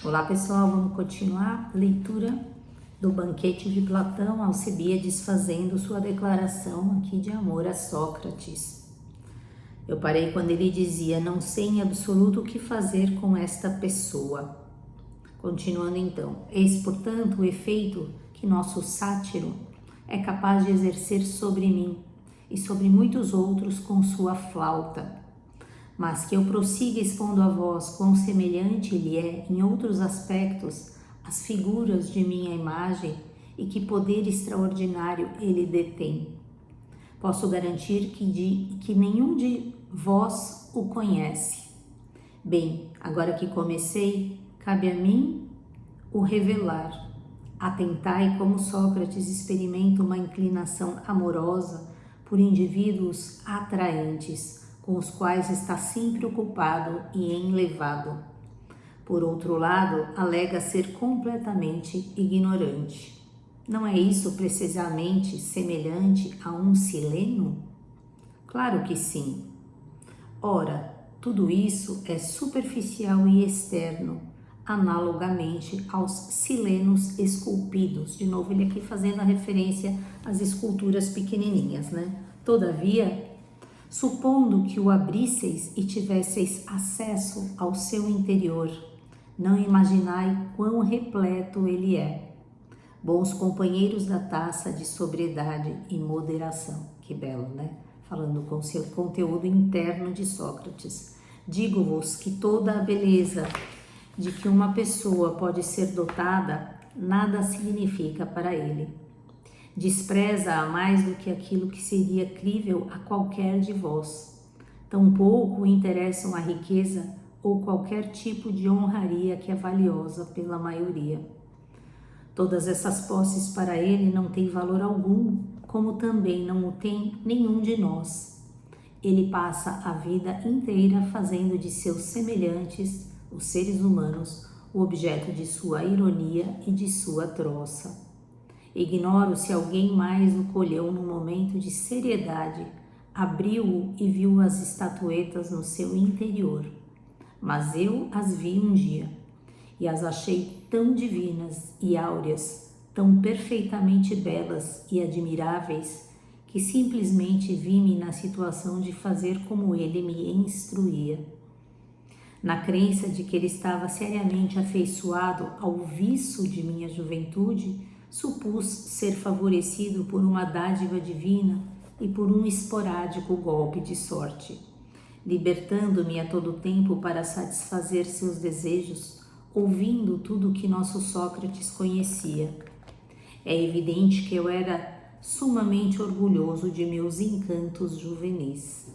Olá pessoal, vamos continuar a leitura do Banquete de Platão, Alcibíades fazendo sua declaração aqui de amor a Sócrates. Eu parei quando ele dizia: não sei em absoluto o que fazer com esta pessoa. Continuando então: eis portanto o efeito que nosso sátiro é capaz de exercer sobre mim e sobre muitos outros com sua flauta. Mas que eu prossiga expondo a vós quão semelhante ele é em outros aspectos às figuras de minha imagem e que poder extraordinário ele detém. Posso garantir que nenhum de vós o conhece. Bem, agora que comecei, cabe a mim o revelar. Atentai como Sócrates experimenta uma inclinação amorosa por indivíduos atraentes, com os quais está sempre ocupado e enlevado. Por outro lado, alega ser completamente ignorante. Não é isso precisamente semelhante a um sileno? Claro que sim. Ora, tudo isso é superficial e externo, analogamente aos silenos esculpidos. De novo, ele aqui fazendo a referência às esculturas pequenininhas, né? Todavia, supondo que o abrisseis e tivesseis acesso ao seu interior, não imaginai quão repleto ele é. Bons companheiros da taça de sobriedade e moderação. Que belo, né? Falando com seu conteúdo interno de Sócrates. Digo-vos que toda a beleza de que uma pessoa pode ser dotada, nada significa para ele. Despreza-a mais do que aquilo que seria crível a qualquer de vós. Tampouco o interessam a riqueza ou qualquer tipo de honraria que é valiosa pela maioria. Todas essas posses para ele não têm valor algum, como também não o tem nenhum de nós. Ele passa a vida inteira fazendo de seus semelhantes, os seres humanos, o objeto de sua ironia e de sua troça. Ignoro se alguém mais o colheu num momento de seriedade, abriu-o e viu as estatuetas no seu interior. Mas eu as vi um dia e as achei tão divinas e áureas, tão perfeitamente belas e admiráveis, que simplesmente vi-me na situação de fazer como ele me instruía. Na crença de que ele estava seriamente afeiçoado ao viço de minha juventude, supus ser favorecido por uma dádiva divina e por um esporádico golpe de sorte, libertando-me a todo tempo para satisfazer seus desejos, ouvindo tudo o que nosso Sócrates conhecia. É evidente que eu era sumamente orgulhoso de meus encantos juvenis.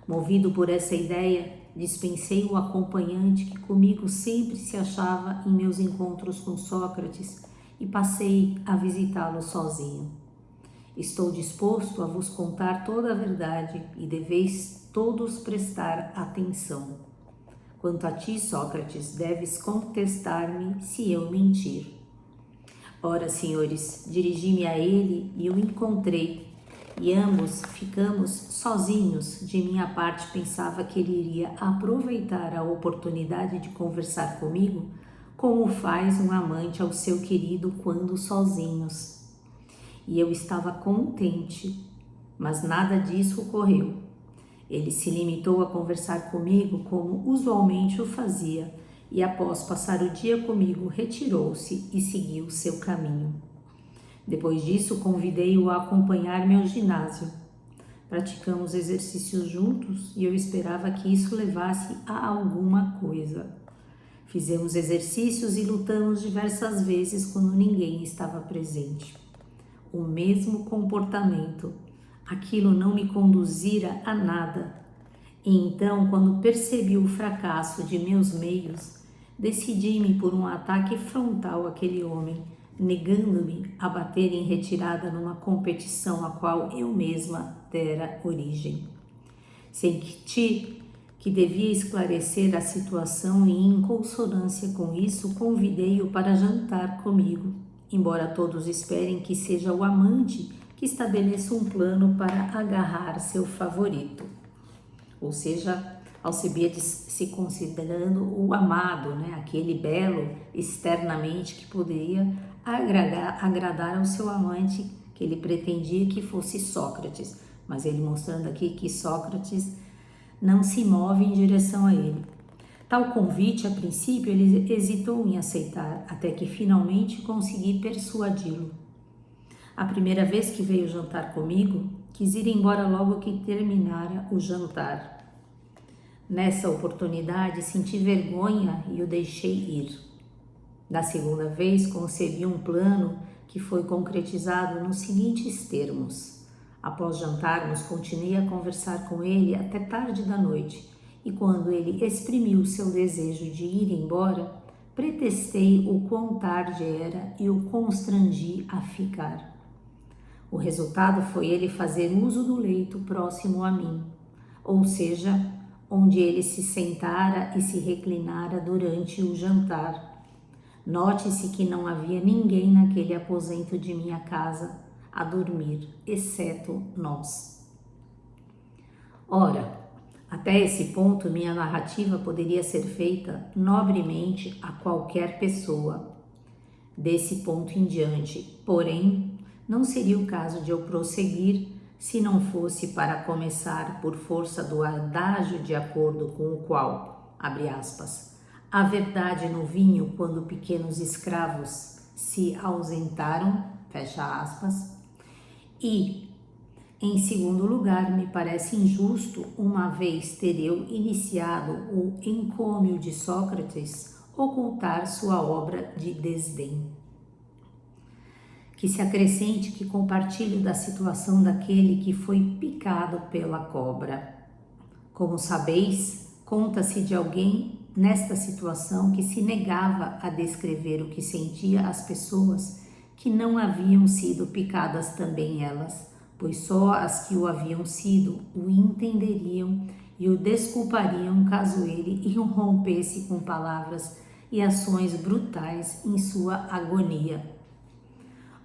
Movido por essa ideia, dispensei o acompanhante que comigo sempre se achava em meus encontros com Sócrates e passei a visitá-lo sozinho. Estou disposto a vos contar toda a verdade e deveis todos prestar atenção. Quanto a ti, Sócrates, deves contestar-me se eu mentir. Ora, senhores, dirigi-me a ele e o encontrei, e ambos ficamos sozinhos. De minha parte, pensava que ele iria aproveitar a oportunidade de conversar comigo, como faz um amante ao seu querido quando sozinhos. E eu estava contente, mas nada disso ocorreu. Ele se limitou a conversar comigo como usualmente o fazia, e após passar o dia comigo, retirou-se e seguiu seu caminho. Depois disso, convidei-o a acompanhar-me ao ginásio. Praticamos exercícios juntos e eu esperava que isso levasse a alguma coisa. Fizemos exercícios e lutamos diversas vezes quando ninguém estava presente. O mesmo comportamento. Aquilo não me conduzira a nada. E então, quando percebi o fracasso de meus meios, decidi-me por um ataque frontal àquele homem, negando-me a bater em retirada numa competição a qual eu mesma dera origem. Senti que devia esclarecer a situação e, em consonância com isso, convidei-o para jantar comigo, embora todos esperem que seja o amante que estabeleça um plano para agarrar seu favorito. Ou seja, Alcebiades se considerando o amado, né? Aquele belo externamente que poderia agradar ao seu amante, que ele pretendia que fosse Sócrates, mas ele mostrando aqui que Sócrates não se move em direção a ele. Tal convite, a princípio, ele hesitou em aceitar, até que finalmente consegui persuadi-lo. A primeira vez que veio jantar comigo, quis ir embora logo que terminara o jantar. Nessa oportunidade, senti vergonha e o deixei ir. Da segunda vez, concebi um plano que foi concretizado nos seguintes termos. Após jantarmos, continuei a conversar com ele até tarde da noite, e quando ele exprimiu seu desejo de ir embora, pretextei o quão tarde era e o constrangi a ficar. O resultado foi ele fazer uso do leito próximo a mim, ou seja, onde ele se sentara e se reclinara durante o jantar. Note-se que não havia ninguém naquele aposento de minha casa a dormir, exceto nós. Ora, até esse ponto minha narrativa poderia ser feita nobremente a qualquer pessoa. Desse ponto em diante, porém, não seria o caso de eu prosseguir se não fosse para começar por força do adágio de acordo com o qual, abre aspas, a verdade no vinho quando pequenos escravos se ausentaram, fecha aspas, e, em segundo lugar, me parece injusto, uma vez ter eu iniciado o encômio de Sócrates, ocultar sua obra de desdém. Que se acrescente que compartilho da situação daquele que foi picado pela cobra. Como sabeis, conta-se de alguém nesta situação que se negava a descrever o que sentia as pessoas que não haviam sido picadas também elas, pois só as que o haviam sido o entenderiam e o desculpariam caso ele irrompesse com palavras e ações brutais em sua agonia.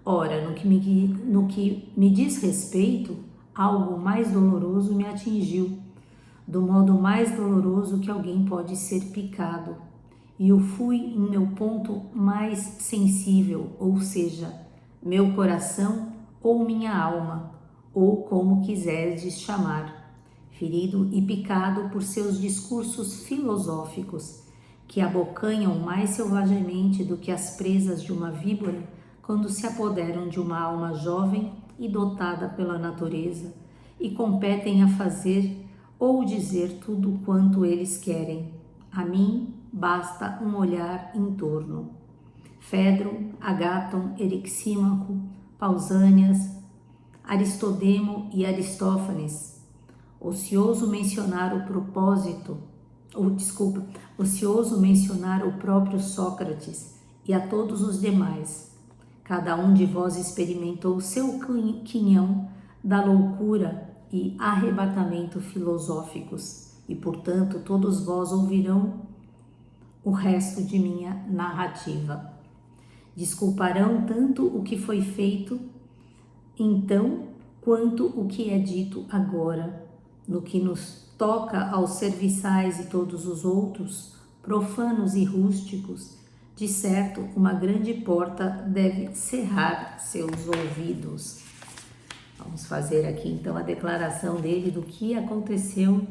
Ora, no que me diz respeito, algo mais doloroso me atingiu, do modo mais doloroso que alguém pode ser picado, e eu fui em meu ponto mais sensível, ou seja, meu coração ou minha alma, ou como quiserdes chamar, ferido e picado por seus discursos filosóficos, que abocanham mais selvagemente do que as presas de uma víbora quando se apoderam de uma alma jovem e dotada pela natureza e competem a fazer ou dizer tudo quanto eles querem. A mim basta um olhar em torno. Fedro, Agaton, Erixímaco, Pausânias, Aristodemo e Aristófanes. Ocioso mencionar o próprio Sócrates e a todos os demais. Cada um de vós experimentou o seu quinhão da loucura e arrebatamento filosóficos, e, portanto, todos vós ouvirão o resto de minha narrativa. Desculparão tanto o que foi feito então, quanto o que é dito agora, no que nos toca aos serviçais e todos os outros, profanos e rústicos. De certo, uma grande porta deve cerrar seus ouvidos. Vamos fazer aqui então a declaração dele do que aconteceu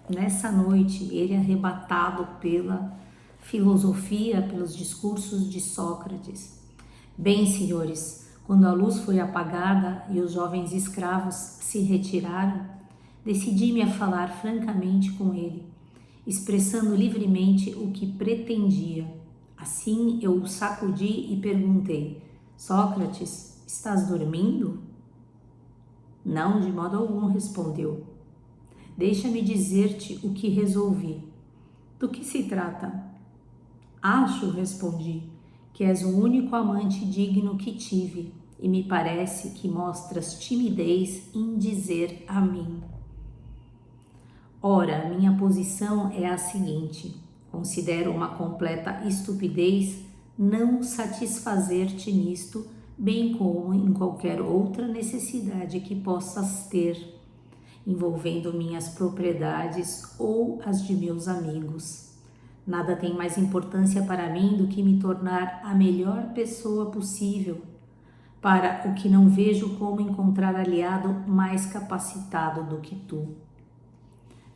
nessa noite, ele arrebatado pela filosofia, pelos discursos de Sócrates. Bem, senhores, quando a luz foi apagada e os jovens escravos se retiraram, decidi-me a falar francamente com ele, expressando livremente o que pretendia. Assim eu o sacudi e perguntei: Sócrates, estás dormindo? Não, de modo algum, respondeu. Deixa-me dizer-te o que resolvi. Do que se trata? Acho, respondi, que és o único amante digno que tive, e me parece que mostras timidez em dizer a mim. Ora, minha posição é a seguinte: considero uma completa estupidez não satisfazer-te nisto, bem como em qualquer outra necessidade que possas ter. envolvendo minhas propriedades ou as de meus amigos. Nada tem mais importância para mim do que me tornar a melhor pessoa possível, para o que não vejo como encontrar aliado mais capacitado do que tu.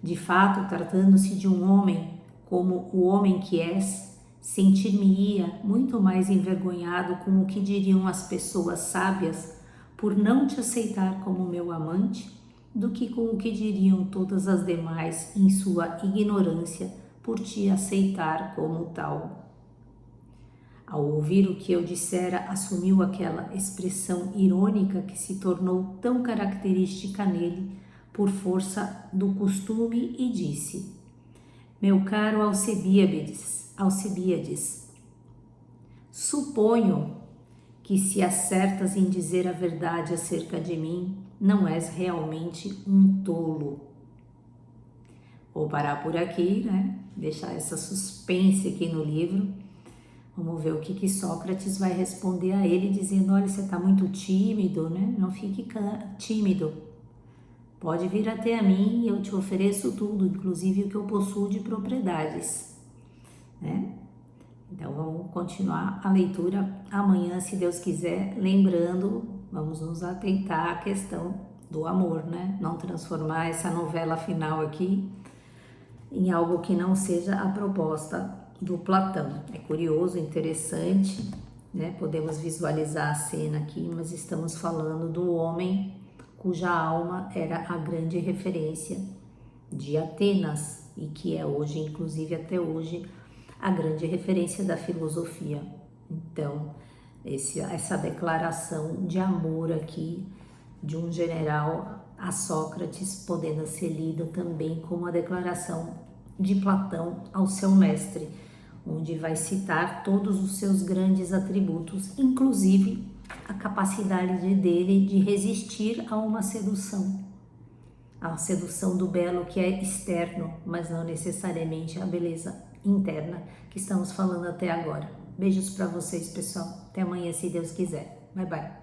De fato, tratando-se de um homem como o homem que és, sentir-me-ia muito mais envergonhado com o que diriam as pessoas sábias por não te aceitar como meu amante, do que com o que diriam todas as demais em sua ignorância por te aceitar como tal. Ao ouvir o que eu dissera, assumiu aquela expressão irônica que se tornou tão característica nele por força do costume e disse: meu caro Alcebíades, suponho que se acertas em dizer a verdade acerca de mim, não és realmente um tolo. Vou parar por aqui, né? Deixar essa suspense aqui no livro. Vamos ver o que Sócrates vai responder a ele, dizendo: olha, você está muito tímido, né? Não fique tímido. Pode vir até a mim e eu te ofereço tudo, inclusive o que eu possuo de propriedades, né? Então vamos continuar a leitura amanhã, se Deus quiser, lembrando, vamos nos atentar à questão do amor, né? Não transformar essa novela final aqui em algo que não seja a proposta do Platão. É curioso, interessante, né? Podemos visualizar a cena aqui, mas estamos falando do homem cuja alma era a grande referência de Atenas e que é hoje, inclusive até hoje, a grande referência da filosofia. Então, essa declaração de amor aqui de um general a Sócrates, podendo ser lida também como a declaração de Platão ao seu mestre, onde vai citar todos os seus grandes atributos, inclusive a capacidade dele de resistir a uma sedução, a sedução do belo que é externo, mas não necessariamente a beleza interna que estamos falando até agora. Beijos para vocês, pessoal. Até amanhã, se Deus quiser. Bye, bye.